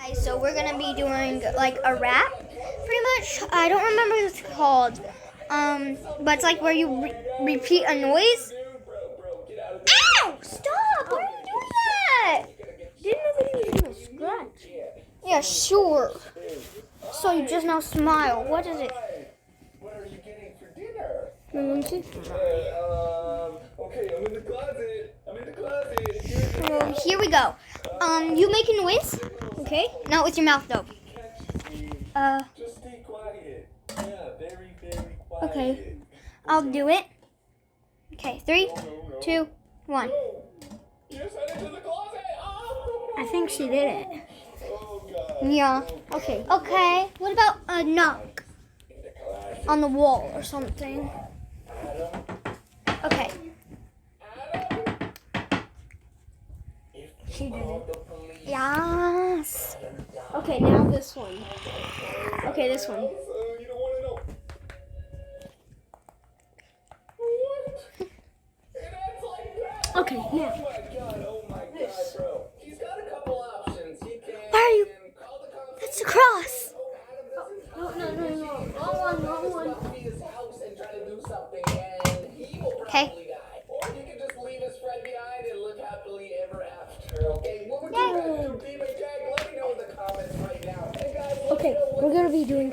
Guys, so we're gonna be doing like a rap, pretty much. I don't remember what it's called. But it's like where you repeat a noise. Ow! Stop! Why are you doing that? Didn't know that he was gonna scratch. Yeah, sure. So you just now smile. What is it? What are you getting for dinner? Let me see. Okay, I'm in the closet. So here we go. You make a noise. Okay. Not with your mouth though. Just stay quiet. Yeah, very, very quiet. Okay. I'll do it. Okay. 3, 2, 1. You just went into the closet. Oh! I think she did it. Oh, God. Yeah. Okay. Okay. What about a knock on the wall or something? Okay. She did it. Yes. Okay, now this one. Okay, this one. You don't want to know. What? It acts like that. Okay, now. Oh, my God, bro. He's got a couple options. He can Why are you? call the cops. That's a cross. No. Wrong one. His house and try to do something, and he will Okay. probably die. Or he can just leave his friend behind and live happily ever after. Okay, what would Yay. you guys do? Team and Jack, let me know in the comments right now. Hey guys, let me Okay, know what we're gonna be doing